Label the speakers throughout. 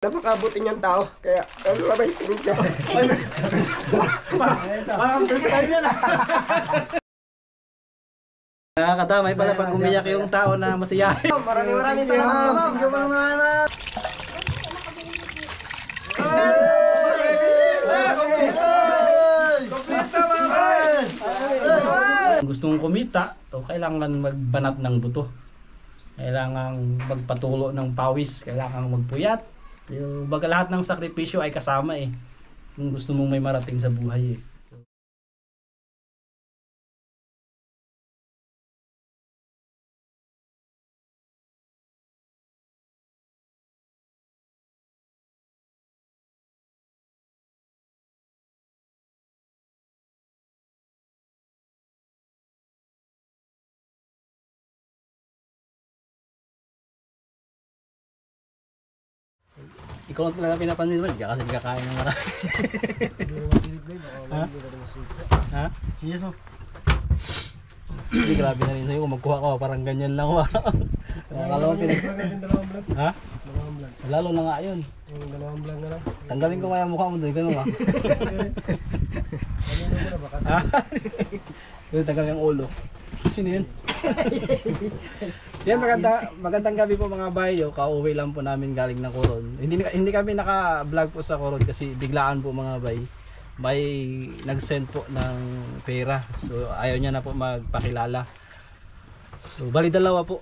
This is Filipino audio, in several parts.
Speaker 1: Napakabuti niyang tao, kaya ano ba yung tingin niya? Parang first time yan ah.
Speaker 2: Nakakadamay pala pag umiyak yung tao na masiyahin.
Speaker 1: Maraming salamat. Thank you naman.
Speaker 2: Gusto mong kumita, o kailangan magbanat ng buto. Kailangan magpatulo ng pawis, kailangan magpuyat. Baga lahat ng sakripisyo ay kasama eh. Kung gusto mong may marating sa buhay eh. Ikaw lang talaga pinapansin mo, kasi hindi kakain ng marami. Ha? Ha? Yes o. Hindi, grabe na rin sa'yo kung magkuha ka, parang ganyan lang ba? Akala mo Ha? Lalo na nga yun.
Speaker 1: Yung dalawang vlog na lang.
Speaker 2: Tanggalin ko kaya mukha mo doon, gano'n ba? Ha? Tanggalin yung ulo. Sino yun? Yan, magandang gabi po mga bayo. Kauwi lang po namin galing ng Coron. Hindi kami naka-vlog po sa Coron kasi biglaan po mga bay. May nag-send po ng pera. So ayaw niya na po magpakilala. So bali dalawa po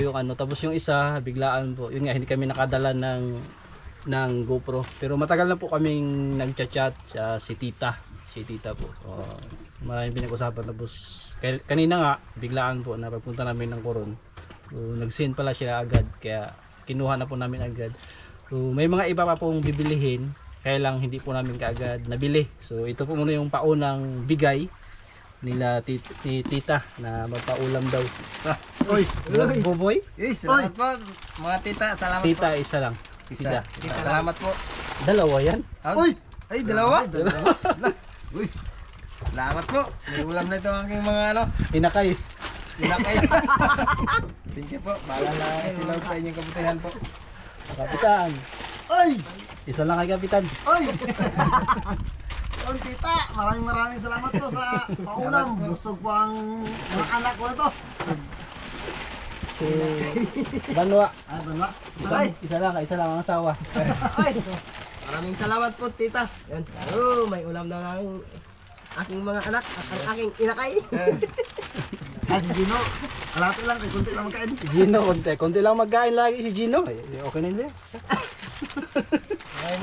Speaker 2: yung ano. Tapos yung isa biglaan po. Yun nga, hindi kami nakadala ng GoPro. Pero matagal na po kaming nagchat-chat sa si Tita po. So, maraming pinag-usapan. Tapos kanina nga biglaan po na pagpunta namin ng Coron. So, nag-send pala siya agad kaya kinuha na po namin agad. So, may mga iba pa pong bibilihin kaya lang hindi po namin kaagad nabili. So ito po muna yung paunang bigay nila tita na magpaulam daw.
Speaker 1: Oy!
Speaker 2: Boboy?
Speaker 1: Salamat po mga tita, salamat
Speaker 2: Tita,
Speaker 1: po.
Speaker 2: isa lang.
Speaker 1: Tita, salamat po.
Speaker 2: Dalawa yan?
Speaker 1: Uy! Ay, dalawa? Uy! Salamat po. May ulam na ito ang aking mga ano.
Speaker 2: Inakay.
Speaker 1: Thank you po. Bahala na silaw sa inyong kabutihan po.
Speaker 2: Kapitan.
Speaker 1: Ay!
Speaker 2: Isa lang kay Kapitan.
Speaker 1: Ay! Ang tita, maraming salamat po sa paulam. Gusto po ang mga anak ko ito.
Speaker 2: Si Banwa.
Speaker 1: Banwa?
Speaker 2: Isa lang ang asawa.
Speaker 1: Ay! Maraming salamat po tita. Yan. Oh, may ulam na ng aking mga anak at ang aking inakay. Si Gino, alati lang, kunti lang magkain.
Speaker 2: Gino, konti lang magkain lagi si Gino. Okay na yun siya.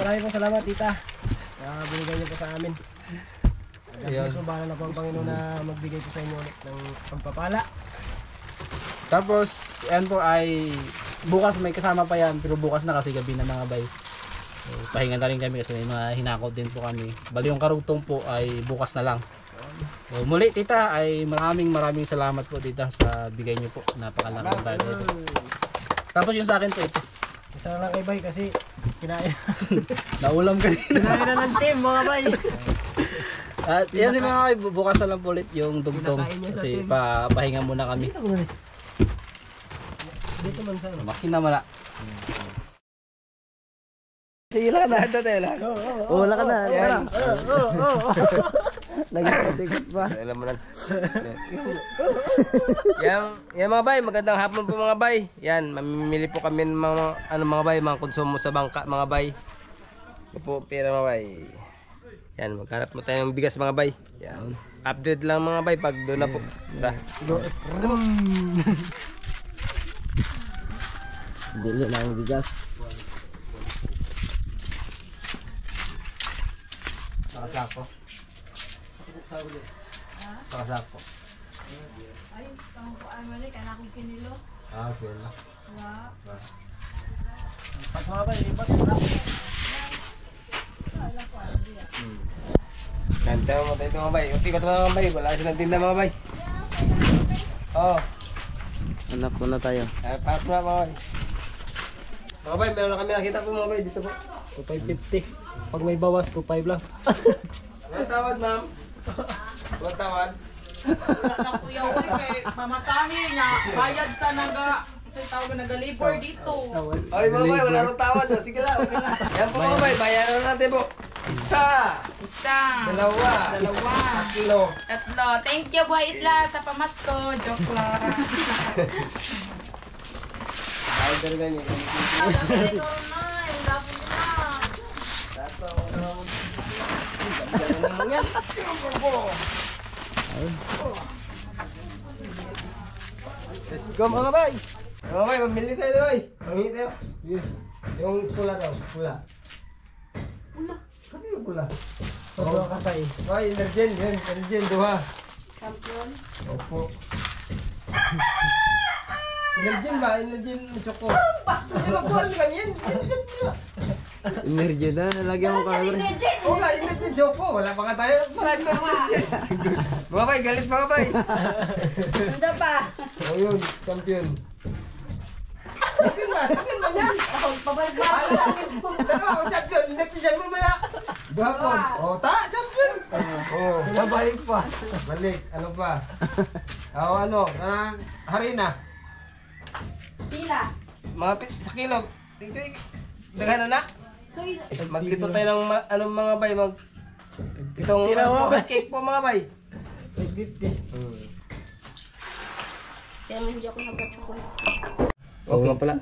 Speaker 1: Maraming salamat tita sa binigay niyo po sa amin. Tapos po bahala na po ang Panginoon na magbigay po sa inyo ulit ng pagpapala.
Speaker 2: Tapos, yan po ay bukas may kasama pa yan, pero bukas na kasi gabi na mga bay. So, pahinga na rin kami kasi may mga hinakot din po kami. Bali yung karugtong po ay bukas na lang. So, muli tita ay maraming salamat po tita sa bigay niyo po. Napakalaking bagay ito. Tapos yung sa akin po ito.
Speaker 1: Isa lang kay Bay kasi kinain.
Speaker 2: Naulam kanina.
Speaker 1: Kinain na ng team mga Bay.
Speaker 2: At yan yung mga bay, bukas na lang po ulit yung dugtong. Kasi pahinga muna kami.
Speaker 1: Dito man sa ano.
Speaker 2: Makina mala. Sila ka na. Wala ka na. Nagtitikot pa.
Speaker 1: Alam mo lang. Yan mga bay, magandang hapon po mga bay. Yan, mamimili po kami ng mga bay, mga konsumo sa bangka mga bay. Ito po pera mga bay. Yan, maghanap mo tayo ng bigas mga bay. Yan. Update lang mga bay pag doon na po.
Speaker 2: Dili na ang bigas. Nakasako. Nakasako.
Speaker 3: Ay, tangkuan mo rin, kaya akong kinilo.
Speaker 2: Okay lang.
Speaker 3: Wala.
Speaker 2: Pag mga bay, ibat na.
Speaker 1: Kanta mo tayo mga bay. Uti ka ito mga bay. Wala silang tinda mga bay. Oo.
Speaker 2: Anak ko na tayo.
Speaker 1: Parat na mga bay. Mga bay, meron na kami nakita po mga bay. Dito po.
Speaker 2: 2.550. Pag may bawas, 2.5 lang.
Speaker 1: Walang tawad ma'am. Walang tawad.
Speaker 3: Wala na kuya, uy, kay pamatahi na bayad sa
Speaker 4: Sa tawag na nag-labor dito.
Speaker 1: Ay mga bay, wala nang tawad. Sige lang, okay lang. Yan po mga bay, bayaran na natin po. Isa,
Speaker 4: Isa.
Speaker 1: dalawa,
Speaker 4: Dalawa.
Speaker 1: tatlo.
Speaker 4: Tatlo. Thank you, Boy Isla, sa pamasko. Joke lang.
Speaker 1: Ay, talaga niyo.
Speaker 3: Sabi ko na, yung dapat na.
Speaker 1: Tato. Ganda naman yan. Let's go mga bay. Mga bay, mamili tayo doy. Mamili tayo. Yung pula daw, pula. Pula? Sabi yung pula.
Speaker 2: Oo, kapay.
Speaker 1: Ay, energen, yan. Energen, duha.
Speaker 3: Champion.
Speaker 1: Opo. Energen ba? Energen choco. Hindi, magbuhan ka yan.
Speaker 2: Energy na, nalagyan mo ka.
Speaker 1: Oo nga, energen choco. Wala pa nga tayo. Marami pa energen. Mga bay, galit mga bay.
Speaker 3: Ano pa?
Speaker 1: O yun, champion. Champion man yan.
Speaker 3: Pabalik ba?
Speaker 1: Dalawa ako champion. Energen mo maya. Gapon. O, champion. O,
Speaker 2: Nabalik pa.
Speaker 1: balik. Ano pa? O, ano? Harina.
Speaker 3: Pila.
Speaker 1: Mga sa kilo. Daghan na.
Speaker 3: So,
Speaker 1: Magkito tayo ng mga bay. Itong cake po mga bay.
Speaker 2: 50.
Speaker 3: kaya man hindi ako nagkatsukulit.
Speaker 1: Oo nga pala.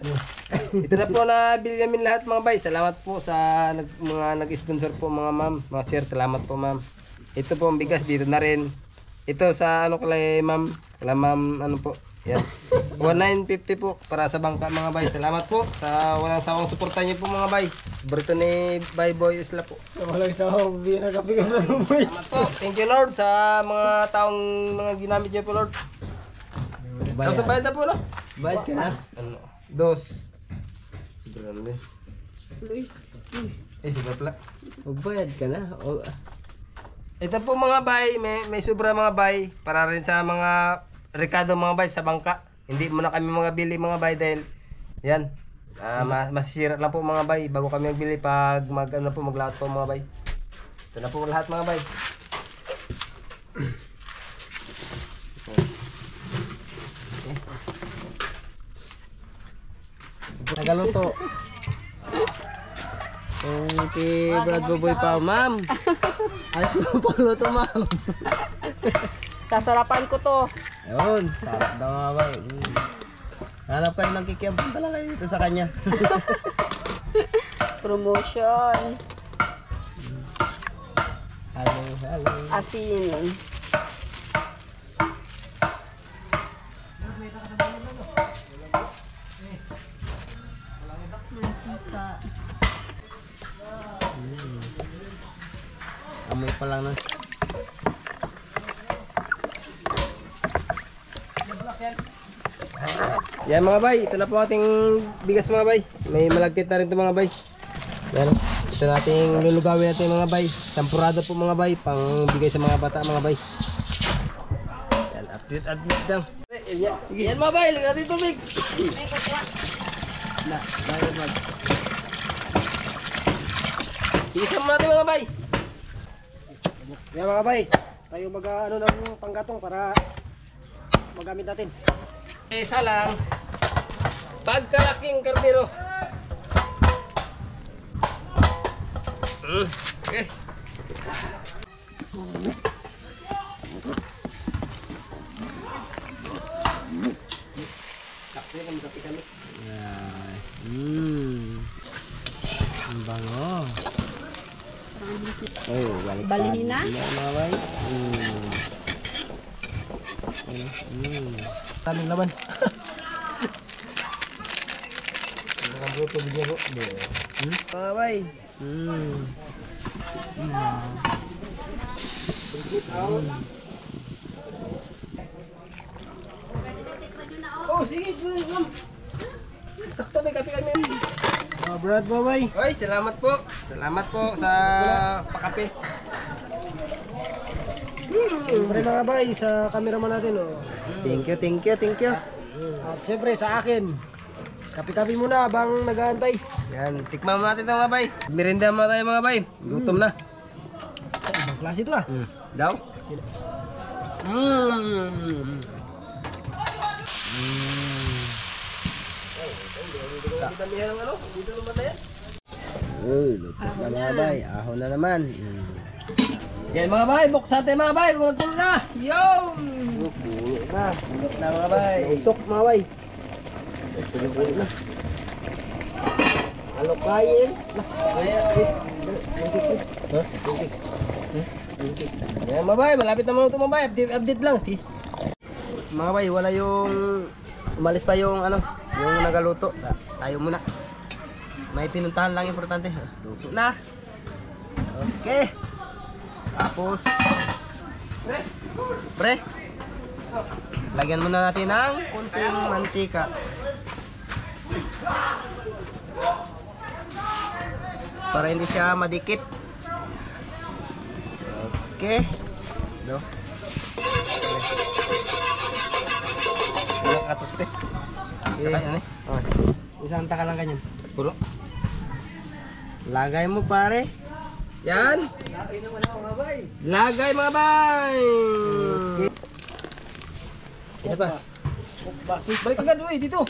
Speaker 1: Ito na po na bili namin lahat mga bay. Salamat po sa mga nag-sponsor po mga ma'am. Mga sir, salamat po ma'am. Ito po ang bigas dito na rin. Ito sa ano kala ma'am. Kala ma'am ano po. Yan. 1950 po para sa bangka mga bay. Salamat po sa walang sawang suporta niyo po mga bay. Berto ni Bay Boy Isla po.
Speaker 2: Walang sa hobby, nakapigam na lumay.
Speaker 1: Salamat po. Thank you Lord sa mga taong mga ginamit niyo po Lord. Tapos bayad na po no?
Speaker 2: Bayad ka na?
Speaker 1: Ano? Dos. Siguro na din. Siguro pala.
Speaker 2: Magbayad ka na? O,
Speaker 1: Ito po mga bay, may sobra mga bay para rin sa mga rekado mga bay sa bangka. Hindi muna kami mga bili mga bay dahil yan. Masisira lang po mga bay bago kami magbili pag maglaot po mga bay. Ito na po lahat mga bay.
Speaker 2: nagaluto. Kay Brad Boboy pa, ma'am. Ayos mo pagluto, ma'am.
Speaker 3: Sasarapan ko to.
Speaker 2: Ayun, sarap daw mga bay. Hanap kayo ng kikiam, punta lang kayo dito sa kanya.
Speaker 3: Promotion.
Speaker 2: Halo.
Speaker 3: Asin. Mantika.
Speaker 2: Amoy pa lang ng...
Speaker 1: Yan mga bay, ito na po ating bigas mga bay. May malagkit na rin ito mga bay. Yan. Ito nating lulugawin natin mga bay. Sampurado po mga bay, pang bigay sa mga bata mga bay. Yan, update lang. Yan mga bay, lagyan natin tubig.
Speaker 2: Bayad mag...
Speaker 1: Iisam natin mga bay.
Speaker 2: Yan mga bay, tayo mag-ano ng panggatong para magamit natin.
Speaker 1: Isa lang. Pagkalaking kardero. Okay.
Speaker 2: Ang bango. Oh, balik
Speaker 3: Balihin na?
Speaker 2: mga bay. Taming laman.
Speaker 1: Ang buto bigyan ko. Mga bay. Oh, sige. Sakto may kape kami.
Speaker 2: Brad Babay.
Speaker 1: Oy, salamat po. Salamat po sa pakape.
Speaker 2: Siyempre mga bay, sa cameraman natin oh.
Speaker 1: Thank you.
Speaker 2: At siyempre sa akin, kape-kape muna habang nag-aantay.
Speaker 1: Yan, tikman mo natin ito mga bay. Merinda mo tayo mga bay. Gutom na.
Speaker 2: Ibang klase ito ah.
Speaker 1: Daw? Damihan ng ano? Dito naman na yan. Uy, luto na mga bay. Ahon na naman. Yan mga bay, buksan tayo mga bay. Kung nagtulo na. Yo! Bulo na. Bulo na mga bay. Usok mga bay. Bulo na. Ano kain? Kaya yan mga bay, malapit na maluto mga bay. Update lang. Si mga bay, wala yung umalis pa yung ano, yung nagaluto. Tayo muna. May pinuntahan lang importante. Luto na. Okay. Tapos pre. Lagyan muna natin ng kunting mantika. Para hindi siya madikit. Okay. No. Katos pe. Saka yan eh. Oh, isang taka lang ganyan. Puro. Lagay mo pare. Yan. Lagay naman ako mga bay. Lagay mga bay. Okay. Isa pa. Balik agad uy dito.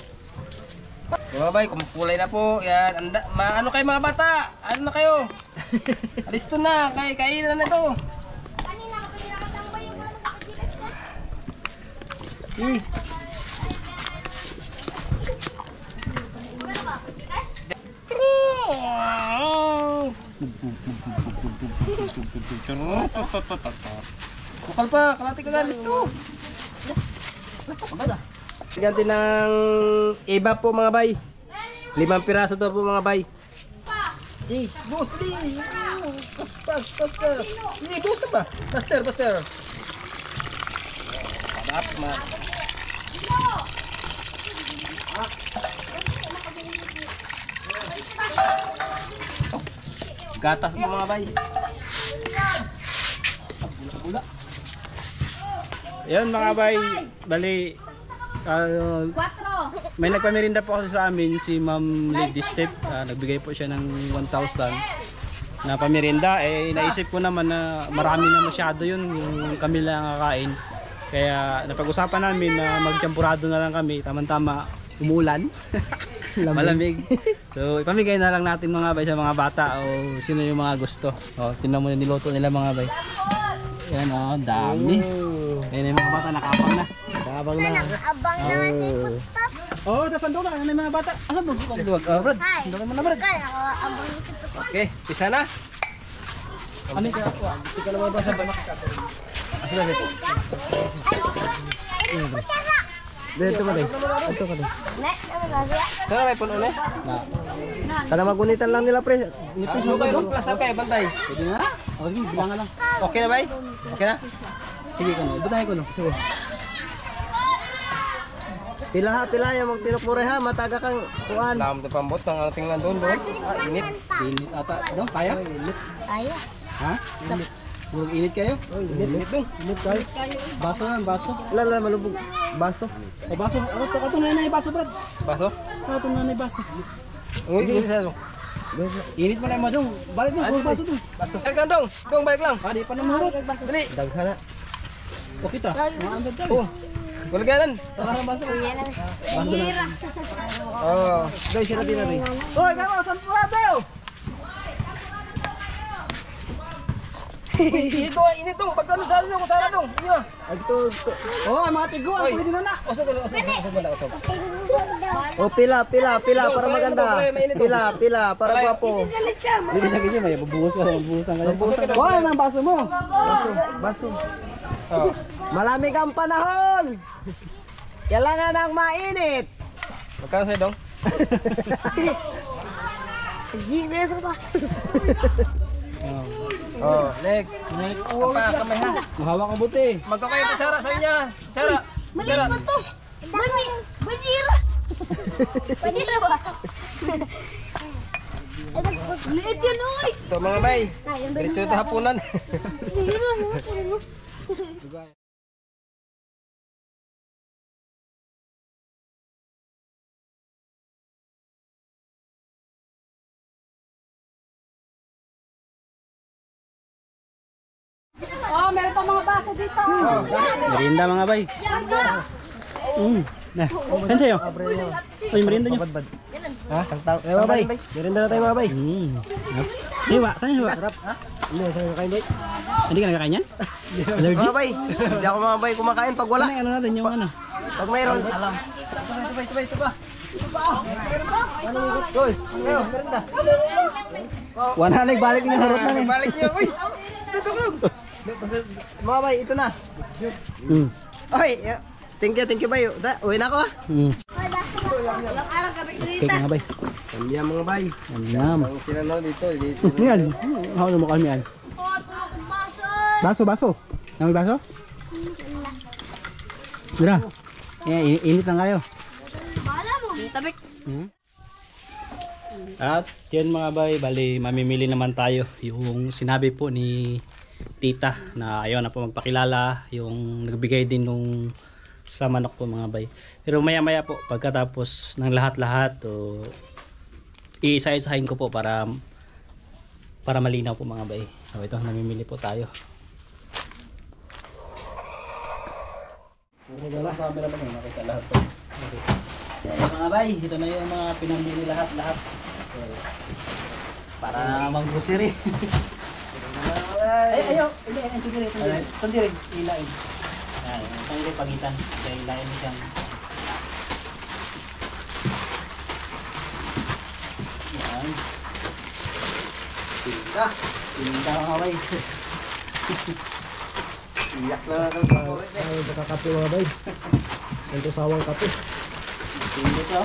Speaker 1: Mga bay, kumkulay na po. Yan. Ano kayo mga bata? Ano na kayo? Listo na. Kainan na ito.
Speaker 3: Kanina nakatambay yung mga nakajilas na.
Speaker 1: Bukal pa, kalati ka na, listo. Ganti ng iba po mga bay. 5 piraso to po mga bay. Boost di. Pas. Boost ba? Buster. Padap ma. Gatas mo mga bay. Bula.
Speaker 2: Yan mga bay, bali may nagpamerinda po kasi sa amin si Ma'am Lady Step. Nagbigay po siya ng 1,000 na pamerinda. Naisip ko naman na marami na masyado yun yung kami lang kakain. Kaya napag-usapan namin na magtiyampurado na lang kami. Tama-tama umulan. Malamig. So ipamigay na lang natin mga bay sa mga bata o sino yung mga gusto. Tingnan mo yung niluto nila mga bay. Yan dami. Ayun yung mga bata nakabang na.
Speaker 1: Nakabang na.
Speaker 3: Abang naman si Putop.
Speaker 2: Tas ando na yung mga bata. Asan doon sa duwag? Brad. Ando mo na Brad.
Speaker 3: Abang ni Putop.
Speaker 1: Okay, pisa na.
Speaker 2: Ano ka?
Speaker 1: Hindi ka naman ba sa banak? Asa na dito? Dito ka din. Ito ka din.
Speaker 3: Nek, naman kasi.
Speaker 1: Saan may puno na? Sana magunitan lang nila pre. Nipis mo kayo. Plus okay, bantay.
Speaker 2: Pwede na? Sige, bilangan lang.
Speaker 1: Okay na bay? Okay na?
Speaker 2: Sige ko no. Ibutahin ko no. Sige.
Speaker 1: Pila yung magtinukmure ha, mataga kang kuan. Lam de pambot ang ating nandun doon. Init.
Speaker 2: Init ata. No, kaya?
Speaker 3: Kaya.
Speaker 2: Ha? Init. Bulog init kayo?
Speaker 1: Init dong. Init kayo.
Speaker 2: Baso na, baso.
Speaker 1: Lala malubog. Baso.
Speaker 2: O baso. Ito na yung baso, Brad.
Speaker 1: Baso?
Speaker 2: Ito na yung baso.
Speaker 1: Init sa dong.
Speaker 2: Init mo lang mo dong. Balik dong, puro baso dong.
Speaker 1: Baso. Balik dong. Dong balik lang.
Speaker 2: Di pa namurot.
Speaker 1: Dali. Daghan na.
Speaker 2: O kita. Maandad tayo.
Speaker 1: Oh. Gulganan.
Speaker 2: Parang baso. Baso na.
Speaker 1: Oh, guys, sila din natin.
Speaker 2: Hoy, kamu, sampurado!
Speaker 1: Init dong. Pagkano sa ano, kusara dong. Inyo. Ito.
Speaker 2: Oh, mga tiguan, pwede na na.
Speaker 1: Usog ba na usog?
Speaker 3: Oh,
Speaker 1: Pila para maganda. Pila para gwapo.
Speaker 2: Hindi sa ganyan, may bubuhos ka, mabuhusan ka. Hoy, ang baso mo.
Speaker 1: Baso. Oh. Malamig ang panahon. Kailangan ng mainit. Magkano sa'yo dong?
Speaker 3: Gina sa pa.
Speaker 1: Oh, next. Kamay ha.
Speaker 2: Mahawak ang buti.
Speaker 1: Magkakayo pa Sara sa inyo. Sara.
Speaker 3: Maliit pa to. Banira. Banira ba? Liit yan, oy.
Speaker 1: Ito mga bay. Diretso ito hapunan.
Speaker 3: Banira.
Speaker 4: Oh, meron pa mga baso dito.
Speaker 2: Merinda mga bay.
Speaker 3: Yan ba?
Speaker 2: Na, saan sa'yo? Ay, merienda nyo.
Speaker 1: Ha? Eh, mga bay. Merienda na tayo mga bay.
Speaker 2: Hey, wa, saan yung wa?
Speaker 1: Hindi, saan yung kain bay?
Speaker 2: Hindi ka nagkakain yan? Allergy?
Speaker 1: Mga bay. Hindi ako mga bay kumakain pag wala.
Speaker 2: Ano natin yung ano?
Speaker 1: Pag mayroon. Alam. Ito ba? Uy, ngayon, merienda.
Speaker 2: Wala na, nagbalik niyo harot na eh.
Speaker 1: Balik niyo, uy. Tutulog. Mga bay, ito na. Okay, thank you bay. Uwi na ako ah.
Speaker 3: Ilang araw kami
Speaker 2: Cake nga bay.
Speaker 1: Kanya mga bay.
Speaker 2: Yum.
Speaker 1: Ang sinanaw dito.
Speaker 2: Yan. Ako mo kami yan. Baso, baso. May baso? Mira. Init lang kayo.
Speaker 3: Bala mo. Tabik.
Speaker 2: At yan mga bay, bali mamimili naman tayo. Yung sinabi po ni tita na ayaw na po magpakilala, yung nagbigay din nung sa manok po mga bay. Pero maya maya po pagkatapos ng lahat-lahat iisa-isahin ko po para malinaw po mga bay. So ito, namimili po tayo. Mga bay, ito na yung mga pinamili lahat-lahat. Para mag-grocery. Ay, ayaw. Hindi, tundiri. Ilain. Ay, tundiri pagitan. Kaya ilain mo siyang. Yan. Tinta mga bay.
Speaker 1: Iyak na lang ang kakakape mga bay. Ito sawang kape.
Speaker 2: Tinta ito.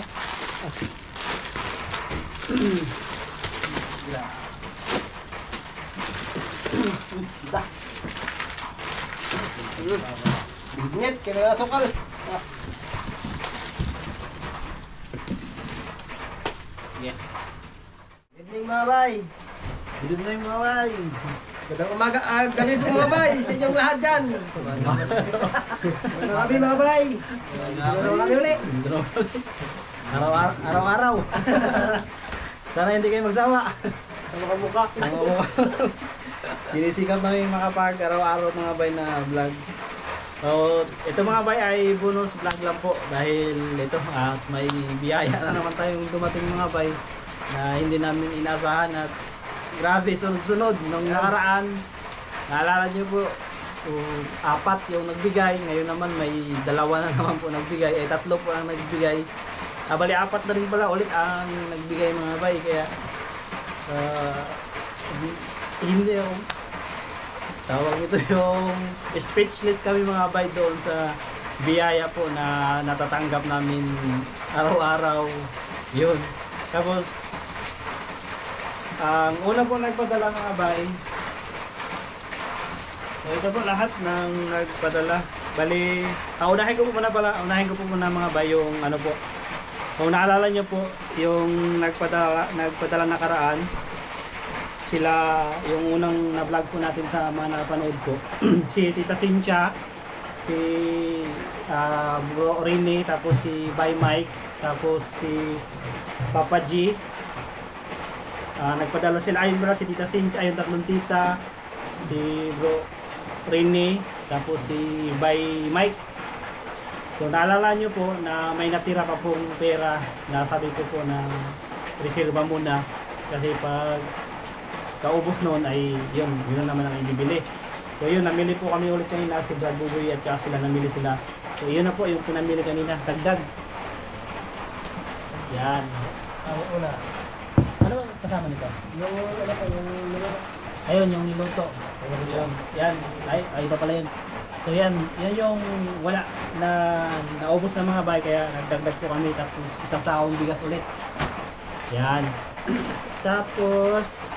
Speaker 1: Bingit, kaya sukal.
Speaker 2: Yeah.
Speaker 1: Good evening mga bay.
Speaker 2: Good evening mga bay.
Speaker 1: Magandang umaga, gabi po mga bay sa inyong lahat dyan. Magandang gabi mga bay. Magandang gabi ulit.
Speaker 2: Araw-araw. Sana hindi kayo magsawa. Sa mukha-mukha. Sinisikap namin makapag araw-araw mga bay na vlog. So, ito mga bay ay bonus vlog lang po dahil ito at may biyaya na naman tayong dumating mga bay na hindi namin inasahan at grabe sunod-sunod nung nakaraan. Naalala niyo po, 4 yung nagbigay, ngayon naman may 2 na naman po nagbigay, 3 po ang nagbigay. Bali 4 na rin pala ulit ang nagbigay mga bay kaya hindi yung tawag ito yung speechless kami mga bay doon sa biyaya po na natatanggap namin araw-araw yun. Tapos ang una po nagpadala mga bay, so ito po lahat ng nagpadala. Bali unahin ko po muna mga bay yung ano po. Kung naalala nyo po, yung nagpadala nakaraan, sila yung unang na-vlog po natin sa mga napanood ko. Si Tita Cynthia, si Bro Rini, tapos si Bay Mike, tapos si Papa G. Nagpadala sila, ayun si Tita Cynthia, ayun 3 tita, si Bro Rini, tapos si Bay Mike. So naalala nyo po na may natira pa pong pera na sabi ko po na reserva muna kasi pag kaubos noon ay yun na naman ang ibibili. So yun, namili po kami ulit kanina si Brad Buboy at saka sila namili sila. So yun na po yung pinamili kanina, dagdag. Yan.
Speaker 1: Una.
Speaker 2: Ano ba kasama nito? Ayun, yung niluto. Ayun. Yan. Ay, ito pala yun. So yan yung wala na naubos ng mga bay kaya nagdagdag po kami tapos isang sakong bigas ulit. Yan. Tapos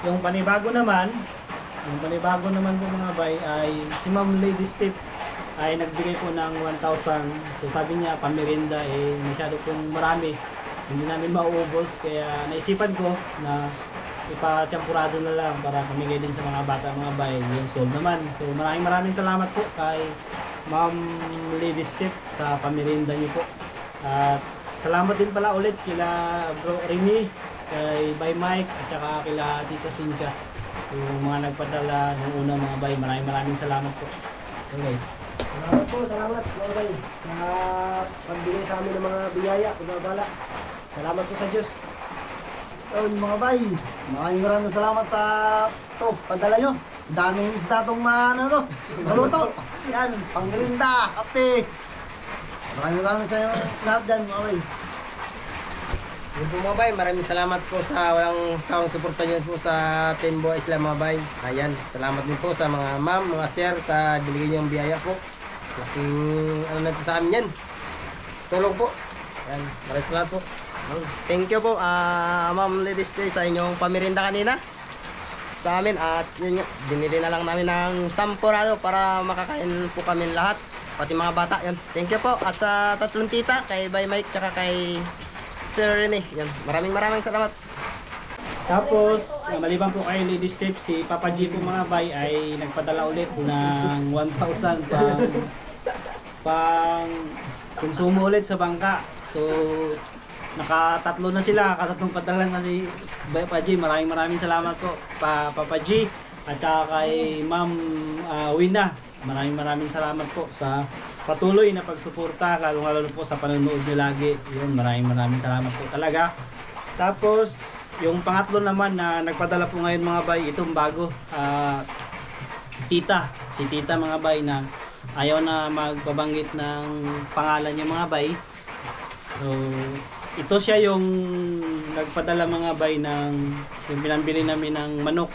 Speaker 2: yung panibago naman po mga bay ay si Ma'am Lady Steve ay nagbigay po ng 1,000. So sabi niya pamerienda masyado pong marami. Hindi namin mauubos kaya naisipan ko na ipa-champurado na lang para pamigay din sa mga bata mga bay. Yung sold naman. So maraming salamat po kay Ma'am Lady Steve sa pamerienda niyo po. At salamat din pala ulit kila Bro Rini, kay Bay Mike at saka kila Tita Cynthia. Yung mga nagpadala ng unang mga bay. Maraming salamat po. So guys.
Speaker 5: Salamat po, salamat mga bay sa pagbigay sa amin ng mga biyaya, pagbabala. Salamat po sa Diyos.
Speaker 2: Yun mga bay, maraming salamat sa padala nyo. Daming isda itong naluto. Yan, panggalinda, kape. Maraming sa inyo lahat dyan mga bay.
Speaker 1: Yun po mga bay, maraming salamat po sa walang sawang suporta niyo po sa Team Buhay Isla mga bay. Ayan, salamat din po sa mga ma'am, mga sir sa binigay niyong biyaya po. Laking ano na po sa amin yan. Tulong po. Ayan, maraming salamat po.
Speaker 5: Thank you po, Ma'am Ladies Day sa inyong pamirinda kanina sa amin. At yun nga, binili na lang namin ng sampurado para makakain po kami lahat, pati mga bata. Yan. Thank you po. At sa tatlong tita, kay Bay Mike, tsaka kay Sir Rene. Yan. Maraming salamat.
Speaker 2: Tapos, maliban po kay Ladies Tip, si Papa G po mga bay ay nagpadala ulit ng 1,000 pang konsumo ulit sa bangka. So, nakatatlo na sila, nakatatlong padala na si Papa G. Maraming salamat po Papa G at saka kay Ma'am Wina. Maraming salamat po sa patuloy na pagsuporta, lalo po sa panonood niyo lagi. Yun, maraming salamat po talaga. Tapos yung pangatlo naman na nagpadala po ngayon mga bay, itong bago, si tita mga bay na ayaw na magpabanggit ng pangalan niya mga bay. So ito siya yung nagpadala mga bay ng yung pinambili namin ng manok.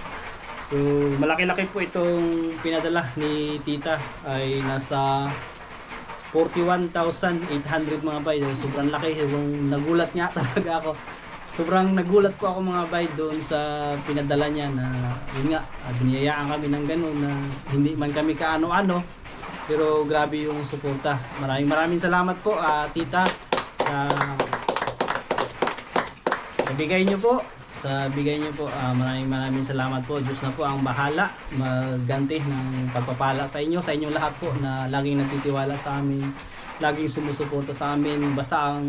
Speaker 2: So malaki-laki po itong pinadala ni tita, ay nasa 41,800 mga bay. Sobrang laki, nagulat nga talaga ako. Sobrang nagulat po ako mga bay doon sa pinadala niya na yun nga, biniyayaan kami ng ganun na hindi man kami kaano-ano, pero grabe yung suporta. Maraming salamat po tita sa bigay niyo po. Maraming salamat po. Diyos na po ang bahala magganti ng pagpapala sa inyo, sa inyong lahat po na laging nagtitiwala sa amin, laging sumusuporta sa amin. Basta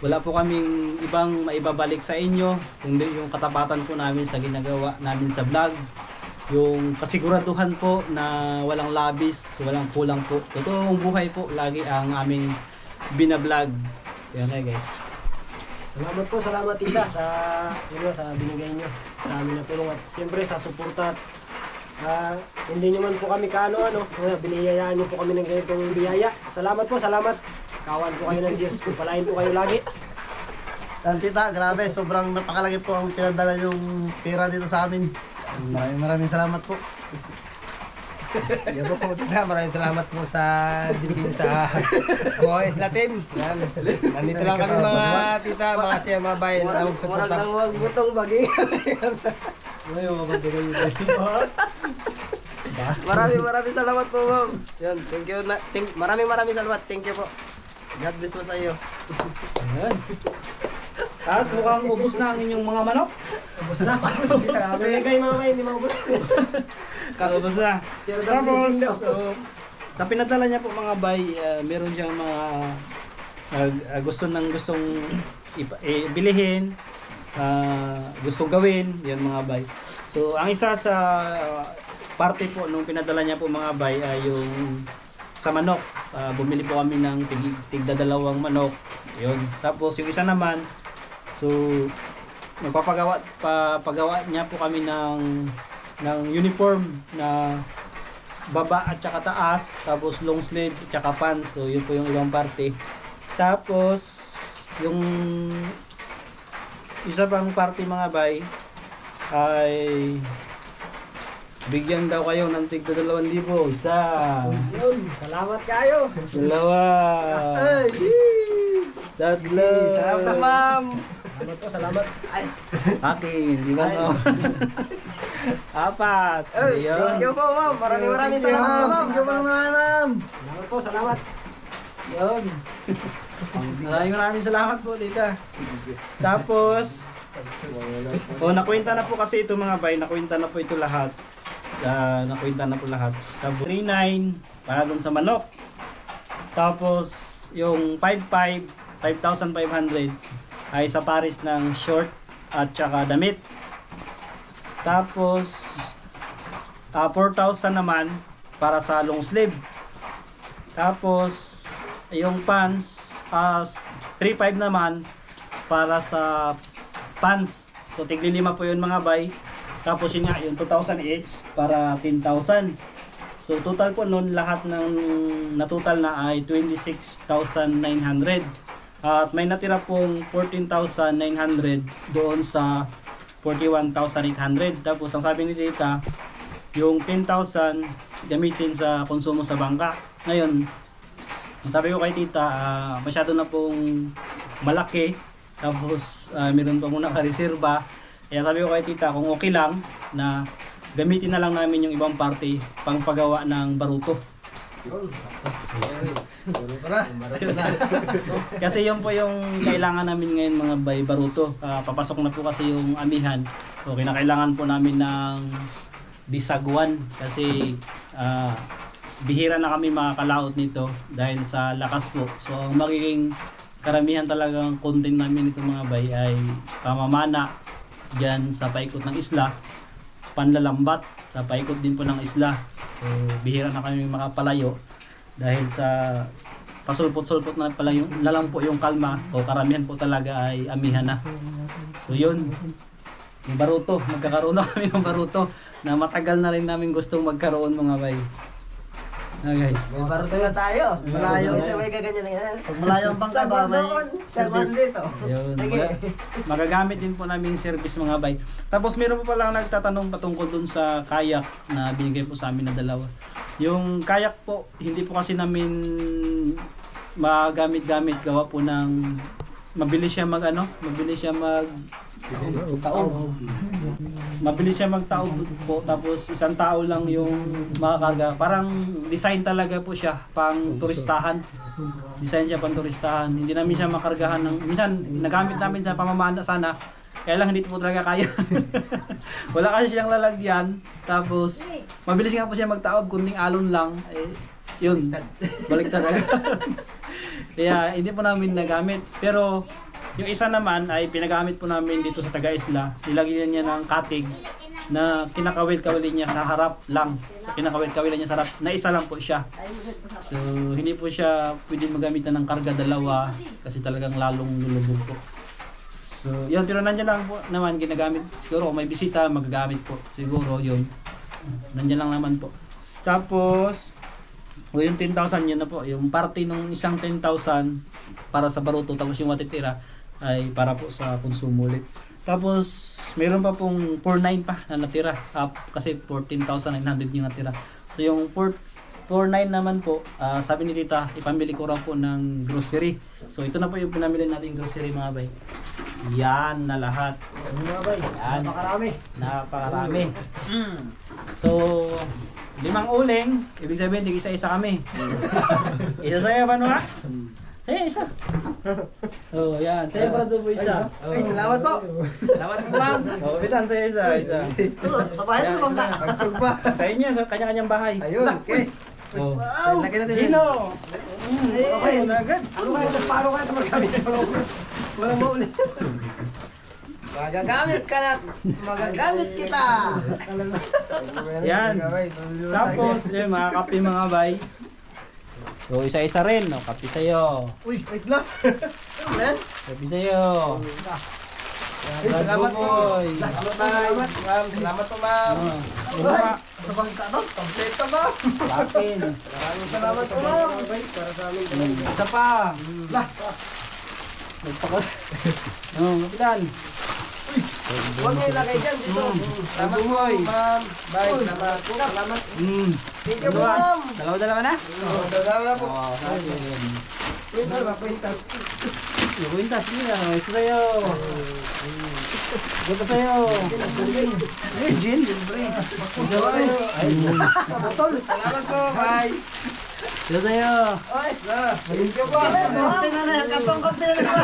Speaker 2: wala po kaming ibang maibabalik sa inyo kundi yung katapatan po namin sa ginagawa namin sa vlog, yung kasiguraduhan po na walang labis, walang kulang po. Totoong buhay po lagi ang aming binablog. Yan guys.
Speaker 5: Salamat tita sa binigay nyo sa amin na tulong at siyempre sa suporta. Hindi nyo man po kami kaano-ano, biniyayaan nyo po kami ng ganitong biyaya. Salamat po, salamat. Kawan po kayo ng Diyos, palain po kayo lagi.
Speaker 2: Tita, grabe, sobrang napakalaki po ang pinadala yung pera dito sa amin. Maraming salamat po.
Speaker 1: Yan po tita, maraming salamat po sa binigay sa Buhay Isla Team. Yan. Nandito lang kami mga tita, mga siya, mga bayan na magsuporta.
Speaker 5: Murag lang huwag butong bagi. Maraming salamat po, ma'am. Yan, thank you. Maraming salamat. Thank you po. God bless po sa iyo.
Speaker 2: At mukhang ubos na ang inyong mga manok.
Speaker 5: Ubus na. Kay mga kayo, hindi maubos.
Speaker 2: Ubos na. Tapos, sa pinadala niya po mga bay, meron siyang mga gustong bilihin, gustong gawin, yan mga bay. So, ang isa sa parte po nung pinadala niya po mga bay ay yung sa manok. Bumili po kami ng tigdadalawang manok. Yun. Tapos yung isa naman, so pagawa niya po kami ng uniform na baba at saka taas, tapos long sleeve at saka pants. So yun po yung ilang parte. Tapos yung isa pang parte mga bay ay bigyan daw kayo ng tigda 2,000. Isa.
Speaker 5: Yun, salamat kayo.
Speaker 2: Dalawa. Tatlo.
Speaker 5: Salamat, ma'am. Salamat. Ay.
Speaker 2: Akin, di ba no? Apat.
Speaker 5: Thank you po, ma'am. Maraming salamat, ma'am.
Speaker 2: Thank you po ma'am.
Speaker 5: Salamat po, salamat.
Speaker 2: Yun. Maraming salamat po, tita. Tapos, nakwenta na po kasi ito mga bay, nakwenta na po ito lahat. Nakwenta na po lahat. Tapos 3,900 para dun sa manok. Tapos yung 5,500 ay sa pares ng short at saka damit. Tapos 4,000 naman para sa long sleeve. Tapos, yung pants, 3.5 naman para sa pants. So, tigli 5 po yun mga bay. Tapos yun nga, yung 2,000 each para 10,000. So, total po nun, lahat ng natotal na ay 26,900. At may natira pong 14,900 doon sa 41,800. Tapos, ang sabi ni Tita, yung 10,000 gamitin sa konsumo sa bangka. Ngayon, sabi ko kay Tita, masyado na pong malaki. Tapos meron pa muna ka-reserva. Kaya sabi ko kay Tita, kung okay lang na gamitin na lang namin yung ibang parte pang paggawa ng baruto. Kasi yun po yung kailangan namin ngayon mga bay, baruto. Papasok na po kasi yung amihan. So kinakailangan po namin ng disagwan kasi bihira na kami makakalaot nito dahil sa lakas po. So ang magiging karamihan talagang content namin nito mga bay ay pamamana dyan sa paikot ng isla, panlalambat sa paikot din po ng isla. So bihira na kami makapalayo dahil sa pasulpot-sulpot na pala yung lalang po yung kalma o karamihan po talaga ay amihan na. So yun, yung baruto, magkakaroon na kami ng baruto na matagal na rin namin gustong magkaroon mga bay. Guys.
Speaker 5: May baruto na tayo. Malayo kasi may gaganyan na yan. Pag malayo ang bangka ba, may service dito.
Speaker 2: Yun. Magagamit din po namin yung service mga bay. Tapos meron po pala nagtatanong patungkol dun sa kayak na binigay po sa amin na dalawa. Yung kayak po, hindi po kasi namin magamit-gamit, gawa po ng mabilis siya mabilis siya magtaob po, tapos isang tao lang yung makakarga. Parang design talaga po siya pang turistahan. Design siya pang turistahan. Hindi namin siya makargahan ng minsan nagamit namin sa pamamana sana. Kaya lang hindi po talaga kaya. Wala kasi siyang lalagyan. Tapos mabilis nga po siya magtaob, kunting alon lang. Yun. Balik talaga. Kaya hindi po namin nagamit. Pero yung isa naman ay pinagamit po namin dito sa Taga-Isla. Nilagyan niya ng katig na kinakawil-kawilin niya sa harap lang. So kinakawil-kawilin niya sa harap na isa lang po siya. So hindi po siya pwede magamitan ng karga dalawa kasi talagang lalong lulubog po. So yun, pero nandiyan lang po naman ginagamit. Siguro kung may bisita magagamit po. Siguro yun. Nandiyan lang naman po. Tapos yung 10,000 yun na po. Yung parte ng isang 10,000 para sa baruto, tapos yung matitira ay para po sa konsumo ulit. Tapos mayroon pa pong 4,900 pa na natira, kasi 14,900 yung natira. So yung 4,900 naman po, sabi ni Tita, ipamili ko raw po ng grocery. So ito na po yung pinamili natin grocery mga bay. Yan na lahat mga bay. Yan. Napakarami. So 5 uling, ibig sabihin tig isa-isa kami. Isa sa'yo, paano ka? Sa'yo, isa. Oh, yan. Sa'yo para doon po isa.
Speaker 5: Ay, salamat po. Salamat po, ma'am.
Speaker 2: Oh, bitan sa'yo isa.
Speaker 5: Sa bahay ito, bangka.
Speaker 2: Sa inyo, sa kanya-kanyang bahay.
Speaker 5: Ayun, okay.
Speaker 2: Oh.
Speaker 5: Lagyan natin.
Speaker 2: Gino! Okay, na agad.
Speaker 5: Paano kayo ito magkamit?
Speaker 2: Walang mauli.
Speaker 5: Magagamit ka na. Magagamit kita.
Speaker 2: Yan. Tapos, yun, mga kape mga bay. So, isa-isa rin. No? Kape sa'yo.
Speaker 5: Uy, wait lang. Len?
Speaker 2: Kape sa'yo.
Speaker 5: Salamat po. Salamat, ma'am. Salamat po, ma'am.
Speaker 2: Mama.
Speaker 5: Sa bangka to, kompleto ba?
Speaker 2: Akin.
Speaker 5: Maraming salamat po, ma'am.
Speaker 2: Isa pa.
Speaker 5: Lah,
Speaker 2: Nagpakas. Kapitan.
Speaker 5: huwag niyo ilagay dyan dito. Salamat po, ma'am. Bye, salamat po. Salamat. Thank you po, ma'am.
Speaker 2: Dalawa-dalawa na?
Speaker 5: Dalawa po.
Speaker 2: Sa akin.
Speaker 5: Kwintas ba, kwintas?
Speaker 2: Kwintas, sige na. Ito sa'yo. Ito sa'yo. Virgin. Ito sa'yo.
Speaker 5: Botol. Salamat po, bye.
Speaker 2: Ito sa'yo.
Speaker 5: Oy, thank you po. Kampi na na yan, kasong kampi na na.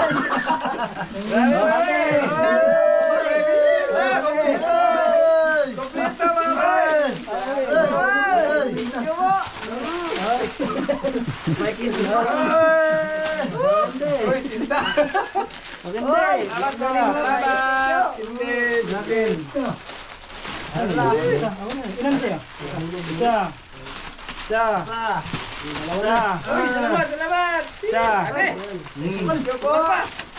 Speaker 5: Kompleto, mga thank you po.
Speaker 2: May kiss.
Speaker 5: Oy, tinta.
Speaker 2: Maganda.
Speaker 5: Salamat.
Speaker 2: Natin. Ilan sa'yo? Isa. Isa. Dalawa na.
Speaker 1: Uy, salamat!
Speaker 2: Siya.
Speaker 1: Ate!
Speaker 5: Sukal.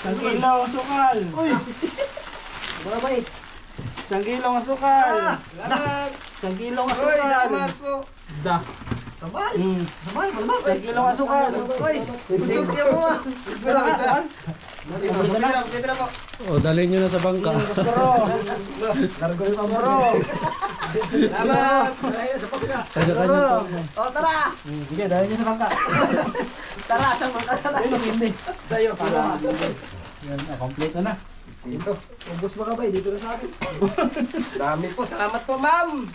Speaker 2: Isang kilo ang sukal.
Speaker 5: Uy. Babay.
Speaker 2: Isang kilo ang sukal.
Speaker 1: Salamat!
Speaker 2: Isang kilo ang
Speaker 1: Uy,
Speaker 2: sukal.
Speaker 1: salamat po!
Speaker 2: Da.
Speaker 5: Sabay.
Speaker 2: Mm.
Speaker 5: Sabay. Balbas.
Speaker 2: Isang kilo ang sukal.
Speaker 5: Uy. Kusog niya mo ah.
Speaker 2: Sukal.
Speaker 1: Dito na po.
Speaker 2: O, dalhin nyo na sa bangka. Pero.
Speaker 5: Largo yung pamoro.
Speaker 1: Salamat!
Speaker 2: Kanya-kanya to.
Speaker 5: O, tara.
Speaker 2: Sige, dalhin nyo sa bangka.
Speaker 5: Tara, sa mga tara.
Speaker 2: Ayun, hindi. Sa'yo, para. Yan, complete na na.
Speaker 1: Dito.
Speaker 2: Ubus ba ka ba? Dito na sa atin.
Speaker 1: Dami po. Salamat po, ma'am!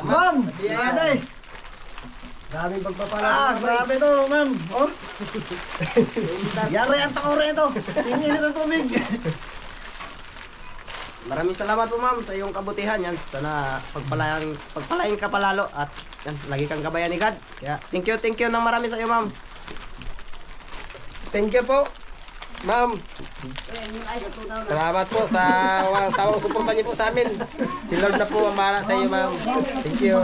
Speaker 5: Ma'am.
Speaker 1: Biyaya.
Speaker 5: Grabe.
Speaker 2: Daming pagpapala.
Speaker 5: Grabe to, ma'am. Oh. Yari ang takore ito. Tingin ng tubig.
Speaker 1: Maraming salamat po, ma'am, sa iyong kabutihan. Yan, sana pagpalain ka palalo at yan, lagi kang kabayan ni God. Kaya, thank you ng marami sa iyo, ma'am. Thank you po, ma'am. Salamat po sa walang tawang suporta niyo po sa amin. Si Lord na po ang bahala sa iyo, ma'am. Thank you.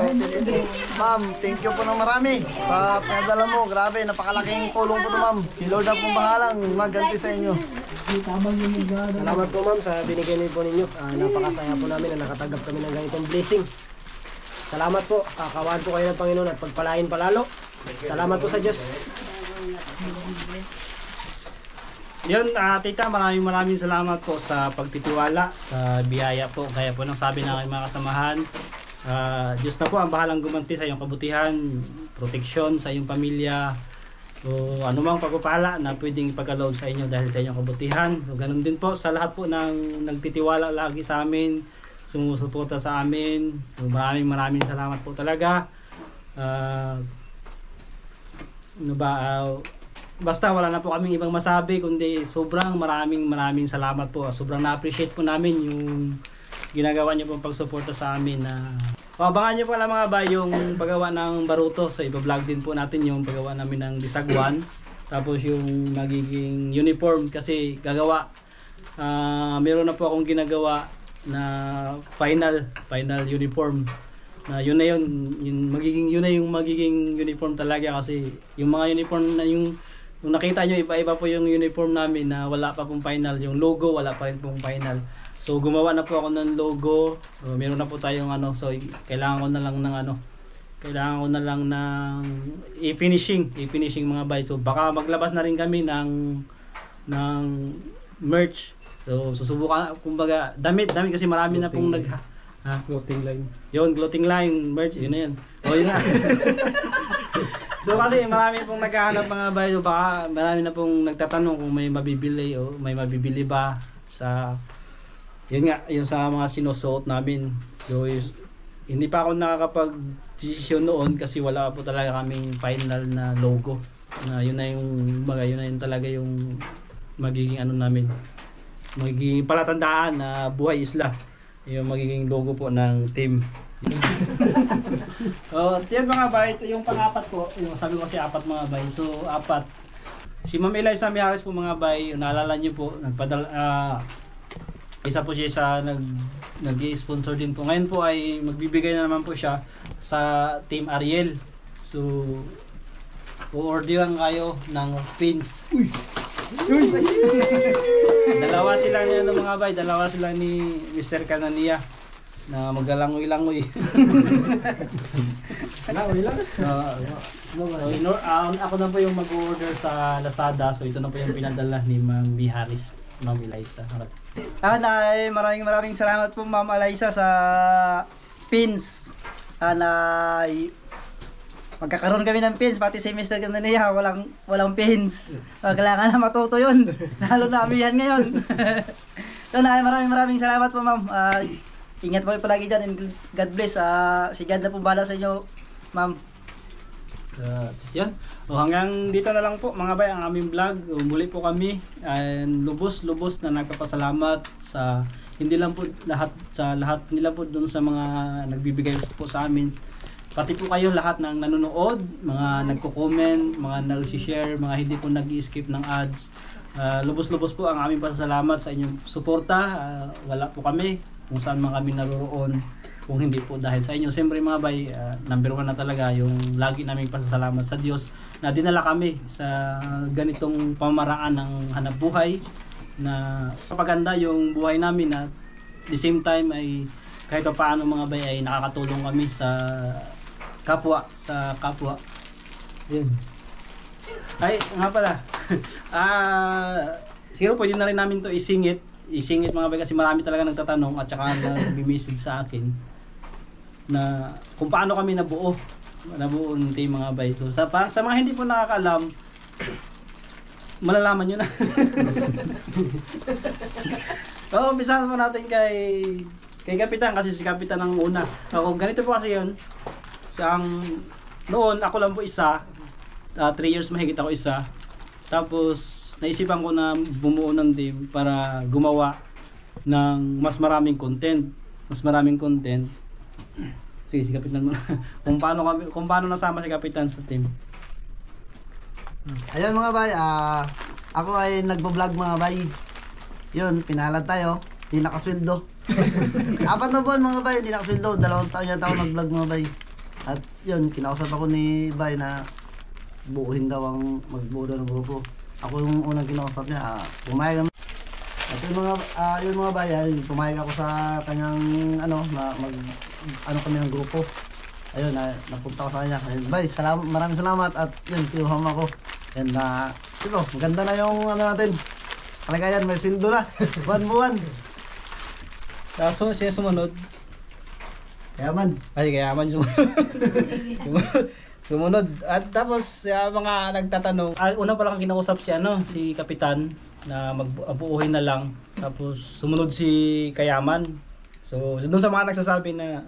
Speaker 5: Ma'am, thank you po ng marami sa pinadala mo. Grabe, napakalaking tulong po to, ma'am. Si Lord na pong bahalang magganti sa inyo.
Speaker 1: Salamat po, ma'am, sa binigay niyo po ninyo. Napakasaya po namin na nakatanggap kami ng ganitong blessing. Salamat po. Kakawan po kayo ng Panginoon at pagpalain palalo. Salamat po sa Diyos.
Speaker 2: Yun, tita, maraming salamat po sa pagtitiwala, sa biyaya po. Kaya po nang sabi ng aking mga kasamahan, Diyos na po ang bahalang gumanti sa iyong kabutihan, proteksyon sa iyong pamilya, o anumang pagpapala na pwedeng ipagkaloob sa inyo dahil sa iyong kabutihan. So ganun din po sa lahat po ng nagtitiwala lagi sa amin, sumusuporta sa amin. So, maraming salamat po talaga. Basta wala na po kaming ibang masabi kundi sobrang maraming salamat po. Sobrang na-appreciate po namin yung ginagawa niyo pong pagsuporta sa amin. Abangan niyo pala mga bay yung paggawa ng baruto. So iba-vlog din po natin yung paggawa namin ng disagwan. Tapos yung magiging uniform kasi gagawa. Meron na po akong ginagawa na final uniform. Yun na yung magiging uniform talaga kasi yung mga uniform na yung nakita nyo iba-iba po yung uniform namin na wala pa pong final, yung logo wala pa rin pong final. So gumawa na po ako ng logo. Meron na po tayong so kailangan ko na lang ng i-finishing mga bay. So baka maglabas na rin kami ng merch. So susubukan kumbaga damit kasi marami na pong
Speaker 1: Clothing line.
Speaker 2: Yun, clothing line, merch, yun na yan. Yun na. So kasi marami pong naghahanap mga bay, so baka marami na pong nagtatanong kung may mabibili o may mabibili ba sa yun sa mga sinusuot namin. So hindi pa ako nakakapag-desisyon noon kasi wala po talaga kaming final na logo. Yun na yung talaga yung magiging namin. Magiging palatandaan na Buhay Isla. Yung magiging logo po ng team. Yan mga bay, ito yung pang-apat po. Yung sabi ko kasi apat mga bay. So apat. Si Ma'am Eliza Mijares po mga bay, naalala niyo po, isa po siya sa nag-i-sponsor din po. Ngayon po ay magbibigay na naman po siya sa Team Ariel. So o-orderan kayo ng pins. Dalawa sila ni Mr. Canania na magalangoy-langoy. Langoy lang? Ako na po yung mag-order sa Lazada. So ito na po yung pinadala ni Ma'am Mijares, Ma'am Eliza.
Speaker 6: Maraming salamat po Ma'am Eliza sa pins. Magkakaroon kami ng pins, pati si Mr. Canania walang pins. Kailangan na matuto yun. Lalo na amihan ngayon. So maraming salamat po ma'am. Ingat po palagi dyan and God bless. Si God na po bahala sa inyo ma'am.
Speaker 2: Yan. Hanggang dito na lang po mga bay ang aming vlog. Muli po kami and lubos na nagpapasalamat sa hindi lang po lahat nila po doon sa mga nagbibigay po sa amin. Pati po kayo lahat ng nanonood, mga nagko-comment, mga nag-share, mga hindi po nag-skip ng ads. Lubos-lubos po ang aming pasasalamat sa inyong suporta. Wala po kami kung saan man kami naroroon. kung hindi po dahil sa inyo. Siyempre mga bay, number 1 na talaga yung lagi naming pasasalamat sa Diyos na dinala kami sa ganitong pamaraan ng hanap buhay na kapaganda yung buhay namin at the same time ay kahit pa paano mga bay ay nakakatulong kami sa kapwa. Yun. Ay, nga pala. Siguro pwede na rin namin to isingit mga bay kasi marami talaga nagtatanong at saka nag-message sa akin na kung paano kami nabuo ng team mga bay. So, sa mga hindi po nakakaalam, malalaman nyo na. So, umpisahan mo natin kay Kapitan kasi si Kapitan ang una. Ako, ganito po kasi yun. Noon, ako lang po isa. 3 years mahigit ako isa. Tapos, naisipan ko na bumuo ng team para gumawa ng mas maraming content. Sige, si Kapitan muna. kung paano nasama si Kapitan sa team.
Speaker 6: Ayun mga bay, ako ay nagbo-vlog mga bay. Yun, pinalad tayo, hindi nakasweldo. 4 na buwan mga bay, hindi nakasweldo. 2 taon yata ako nag-vlog mga bay. At yun, kinausap ako ni bay na buuhin daw magbuo daw ng grupo. Ako yung unang kinausap niya, pumayag naman. At yun mga bay, pumayag ako sa kanyang kami ng grupo. Ayun, napunta ko sa kanya. Ayun, bay, maraming salamat at yun, kinuha mo ako. And ito, maganda na yung natin. Talaga yan, may sildo na. Buwan-buwan.
Speaker 2: Kaso siya sumunod.
Speaker 6: Kayaman.
Speaker 2: Kayaman sumunod. At tapos mga nagtatanong, una pa lang kinausap si Kapitan na magbuuhin na lang. Tapos sumunod si Kayaman. So doon sa mga nagsasabi na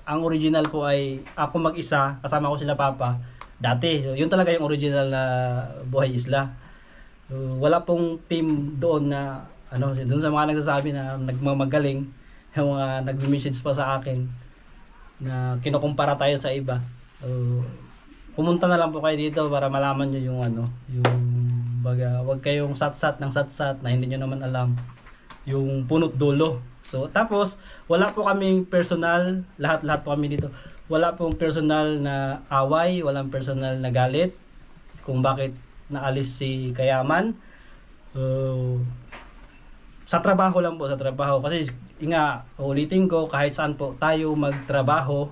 Speaker 2: ang original po ay ako mag-isa, kasama ko sila Papa. Dati, so, yun talaga yung original na Buhay Isla. So, wala pong team doon na doon sa mga nagsasabi na nagmamagaling, yung mga nag-message pa sa akin na kinukumpara tayo sa iba. So, pumunta na lang po kayo dito para malaman nyo yung wag kayong satsat na hindi nyo naman alam yung punot dulo. So, tapos, wala po kaming personal, lahat po kami dito. Wala pong personal na away, walang personal na galit kung bakit naalis si Kayaman. Sa trabaho lang po, kasi ulitin ko, kahit saan po tayo magtrabaho,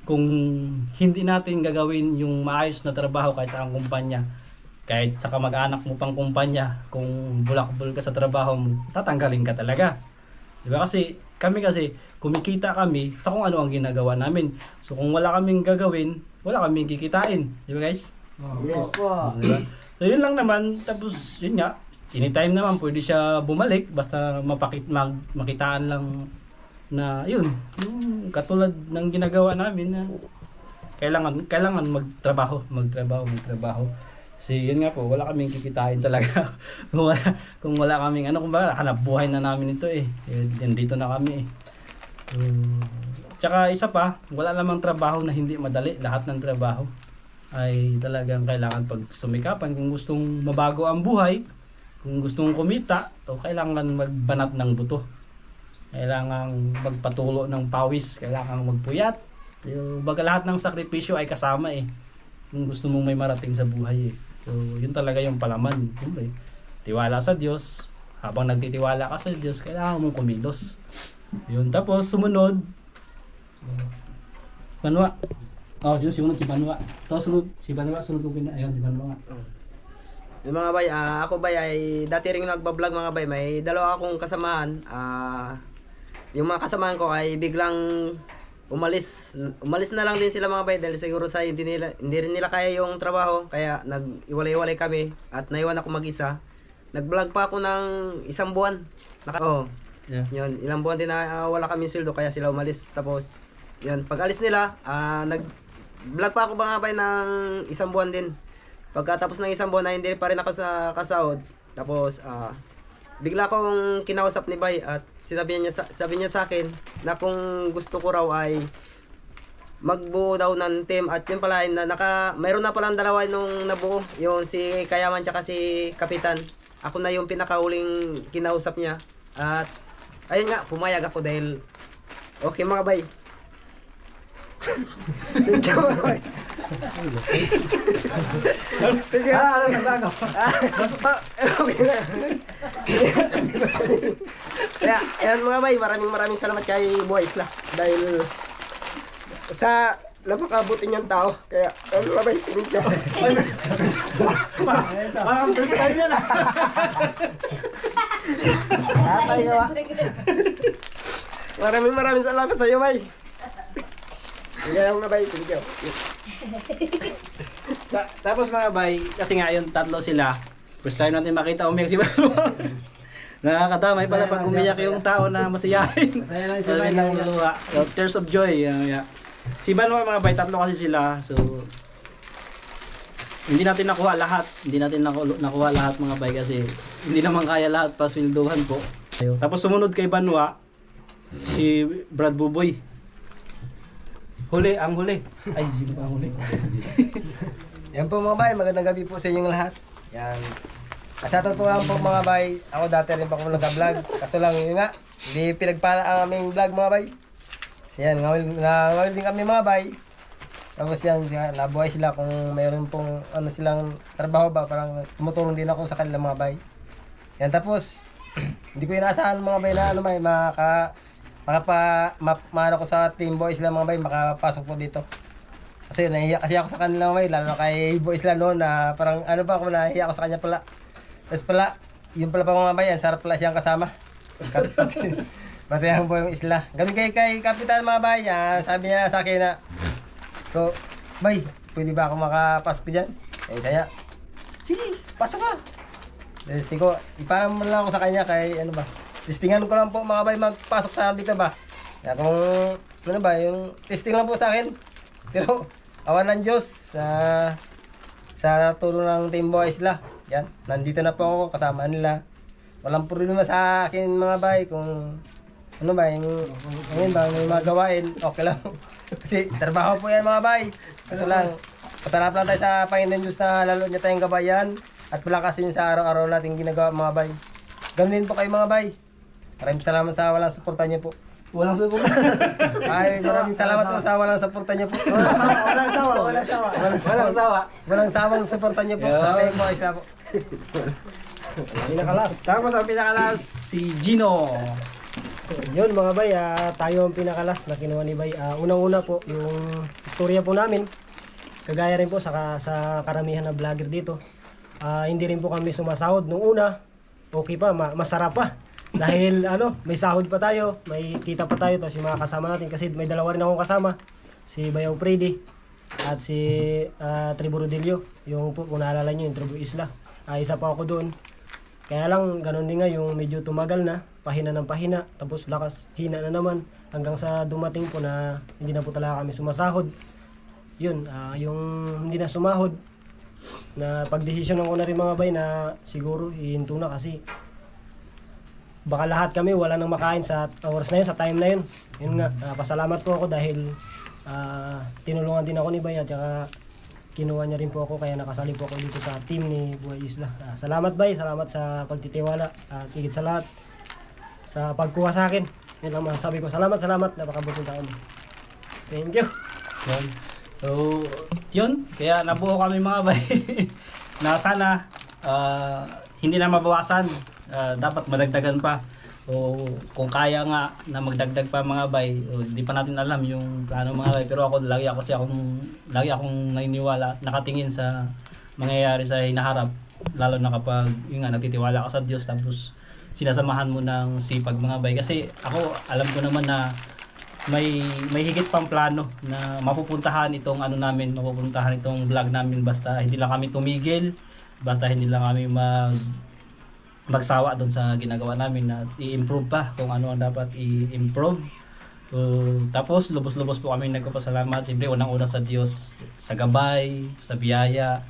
Speaker 2: kung hindi natin gagawin yung maayos na trabaho kahit sa kumpanya, kahit sa kamag-anak mo pang kumpanya, kung bulakbol ka sa trabaho mo, tatanggalin ka talaga. Diba? Kasi kami kumikita kami sa kung ano ang ginagawa namin. So kung wala kaming gagawin, wala kaming kikitain. Diba guys?
Speaker 6: Yes.
Speaker 2: Diba? So yun lang naman. Tapos yun nga, anytime naman pwede siya bumalik basta makitaan lang na yun, yung katulad ng ginagawa namin na kailangan magtrabaho. Kasi yun nga po, wala kaming kikitain talaga. kung wala kaming kumbaga hanap buhay na namin ito dito na kami Tsaka isa pa, wala namang trabaho na hindi madali. Lahat ng trabaho ay talagang kailangan pagsumikapan. Kung gustong mabago ang buhay, kung gustong kumita, kailangan magbanat ng buto. Kailangan magpatulo ng pawis, kailangan magpuyat. Baga lahat ng sakripisyo ay kasama kung gusto mong may marating sa buhay So yun talaga yung palaman. Tiwala sa Diyos. Habang nagtitiwala ka sa Diyos, kailangan mong kumilos. Yun, tapos sumunod Banwa. Sunod si Banwa. Sunod si Banwa, sunod ko ayun si Banwa.
Speaker 5: Yung mga bay, ako bay ay dati ring nagbablog mga bay. May dalawa akong kasamahan. Yung mga kasamahan ko ay biglang umalis na lang din sila mga bay dahil siguro sa hindi rin nila kaya yung trabaho, kaya nag-iwalay-iwalay kami at naiwan ako mag-isa. Nag-vlog pa ako ng 1 buwan. Yun, ilang buwan din na wala kaming sweldo kaya sila umalis. Tapos yun, pag alis nila, nag-vlog pa ako mga bay ng 1 buwan din. Pagkatapos ng 1 buwan na hindi pa rin ako sa kasahod, tapos bigla akong kinausap ni Bay at sabi niya sa akin na kung gusto ko raw ay magbuo daw ng team. At yun pala mayroon na palang dalawa nung nabuo, yung si Kayaman tsaka si Kapitan. Ako na yung pinakauling kinausap niya at ayun nga, pumayag ako dahil okay mga bay. Thank you mga bay. Thank you.
Speaker 2: Ano na bago?
Speaker 5: Okay na. Kaya, ayan mga bay, maraming salamat kay Buhay Isla dahil sa napakabuti niyang tao. Kaya, ayan mga bay, thank you.
Speaker 2: Parang first time yan ah.
Speaker 5: Maraming salamat sa iyo, bay. Kaya mga bay, thank you.
Speaker 2: Tapos mga bay, kasi nga yun, tatlo sila. First time natin makita umiyak si Banwa. Nakakatamay pala pag umiyak yung tao na masiyahin.
Speaker 6: Masaya lang si
Speaker 2: Sabi
Speaker 6: Bay.
Speaker 2: ng luha. So, tears of joy. Yeah. Si Banwa mga bay, tatlo kasi sila. So, hindi natin nakuha lahat. Hindi natin nakuha lahat mga bay kasi hindi naman kaya lahat pa swelduhan po. Tapos sumunod kay Banwa, si Brad Buboy. Ang huli. Ay, sino ba ang huli?
Speaker 1: Yan po mga bay, magandang gabi po sa inyong lahat. Yan. Sa totoo lang po mga bay, ako dati rin pa ako nagka-vlog. Kaso lang yun nga, hindi pinagpala ang aming vlog mga bay. So yan, ngawil din kami mga bay. Tapos yan, nabuhay sila kung mayroon pong ano silang trabaho ba, parang tumutulong din ako sa kanila mga bay. Yan tapos, hindi ko inaasahan mga bay na ano may maano ko sa Team Boys lang mga bay, makapasok po dito. Kasi nahiya kasi ako sa kanila mga bay, lalo na kay Boys lang noon na parang ano pa ako, nahiya ako sa kanya pala. Tapos pala, yung pala pa mga bay, yan, sarap pala siyang kasama. Batihan po yung isla. Gabi kay Kapitan mga bay, sabi niya sa akin na, so, bay, pwede ba ako makapasok dyan? Eh, saya, sige, pasok ka. Tapos ko, iparam mo lang ako sa kanya kay ano ba, testingan ko lang po mga bay magpasok sa dito ba. Kaya kung ano ba, yung testing lang po sa akin. Pero awan ng Diyos sa tulong ng Team Boys la. Yan, nandito na po ako kasama nila. Walang problema sa akin mga bay kung ano ba, yung ngayon ba, may mga gawain, okay lang. Kasi trabaho po yan mga bay. Kasi lang, pasarap lang tayo sa Panginoon Diyos na lalo niya tayong gabayan. At palakasin sa araw-araw natin ginagawa mga bay. Ganun din po kayo mga bay. Maraming salamat sa walang suporta niyo po.
Speaker 2: Walang suporta.
Speaker 1: Ay, maraming salamat po sa walang suporta niyo po.
Speaker 2: Walang sawa.
Speaker 1: Walang sawang suporta niyo po sa Team Boys na po.
Speaker 2: Tapos ang pinakalas, si Gino.
Speaker 7: Yun mga bay, tayo ang pinakalas na kinuha ni bay. Unang-una po, yung istorya po namin, kagaya rin po sa karamihan na vlogger dito. Hindi rin po kami sumasahod nung una. Okay pa, masarap pa. Dahil may sahod pa tayo, may kita pa tayo, tapos yung mga kasama natin. Kasi may dalawa rin akong kasama, si Bayaw Freddy at si Tribu Rodillo. Yung po, kung naalala nyo, yung Tribu Isla. Isa pa ako doon. Kaya lang, ganun din nga, yung medyo tumagal na, pahina ng pahina, tapos lakas, hina na naman, hanggang sa dumating po na hindi na po talaga kami sumasahod. Yun, yung hindi na sumahod, na pagdesisyonan ko na rin mga bay na siguro hihinto na kasi baka lahat kami wala nang makain sa oras na yun, sa time na yun. Yun nga, pasalamat po ako dahil tinulungan din ako ni Bay at saka kinuha niya rin po ako, kaya nakasali po ako dito sa team ni Buhay Isla. Salamat Bay, salamat sa pagtitiwala at higit sa lahat sa pagkuha sa akin. Yun lang masasabi ko, salamat, napakabuting taon. Thank you.
Speaker 2: Yun. So, yun. Kaya nabuo kami mga bay na sana hindi na mabawasan. Dapat madagdagan pa. So, kung kaya nga na magdagdag pa mga bay, hindi pa natin alam yung plano mga bay. Pero ako, lagi akong naniniwala, nakatingin sa mangyayari sa hinaharap. Lalo na kapag yun nga, nagtitiwala ka sa Diyos tapos sinasamahan mo ng sipag mga bay. Kasi ako, alam ko naman na may higit pang plano na mapupuntahan itong mapupuntahan itong vlog namin basta hindi lang kami tumigil, basta hindi lang kami magsawa doon sa ginagawa namin na i-improve pa kung ano ang dapat i-improve. Tapos lubos-lubos po kami nagpapasalamat. Siyempre unang-una sa Diyos, sa gabay, sa biyaya,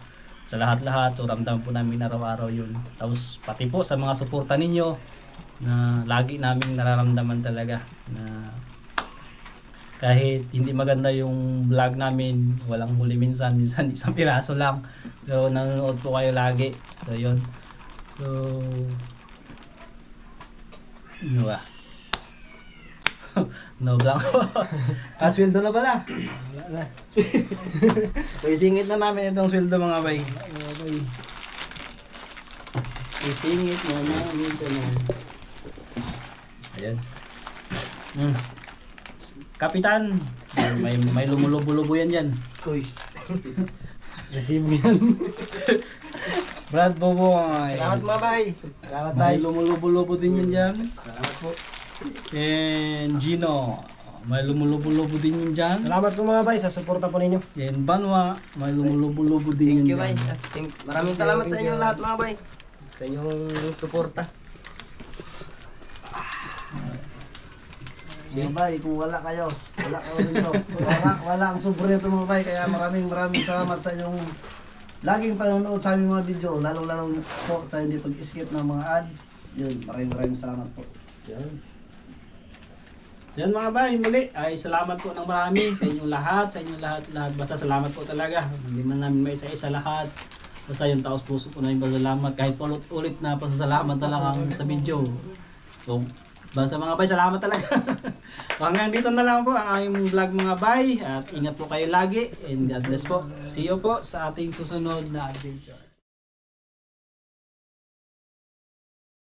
Speaker 2: sa lahat-lahat. So ramdam po namin araw-araw yun. Tapos pati po sa mga suporta ninyo na lagi namin nararamdaman talaga na kahit hindi maganda yung vlog namin, walang huli minsan isang piraso lang. So nanonood po kayo lagi. So yun. So ano ba? No lang po. Sweldo na pala. Wala na. So isingit na namin itong sweldo mga bay. Isingit na namin ito na. Ayan. Kapitan, may lumulubo-lubo yan dyan.
Speaker 7: Uy. Receive yan.
Speaker 2: Brad Bobo.
Speaker 1: Salamat mga bay.
Speaker 2: Salamat tayo. May lumulubo-lubo din yan dyan. Salamat po. And Gino, may lumulubo-lubo din yan dyan.
Speaker 7: Salamat po mga bay sa suporta po ninyo.
Speaker 2: And Banwa, may lumulubo-lubo din
Speaker 5: Thank you,
Speaker 2: yan
Speaker 5: bay.
Speaker 2: dyan.
Speaker 5: Maraming salamat sa inyong lahat mga bay. Sa inyong suporta.
Speaker 6: Mga bay, kung wala kayo dito. Wala ang sobre ito mga bay. Kaya maraming salamat sa inyong laging panonood sa aming mga video. Lalong po sa hindi pag-skip ng mga ads. Yun, maraming salamat po.
Speaker 2: Yan mga bay, muli ay salamat po ng marami sa inyong lahat, basta salamat po talaga. Hindi man namin may isa-isa lahat. Basta yung taos puso po namin pasalamat kahit ulit na pasasalamat na lang ang sa video. So, basta mga bay, salamat talaga. So, hanggang dito na lang po ang aming vlog mga bay at ingat po kayo lagi and God bless po. See you po sa ating susunod na adventure.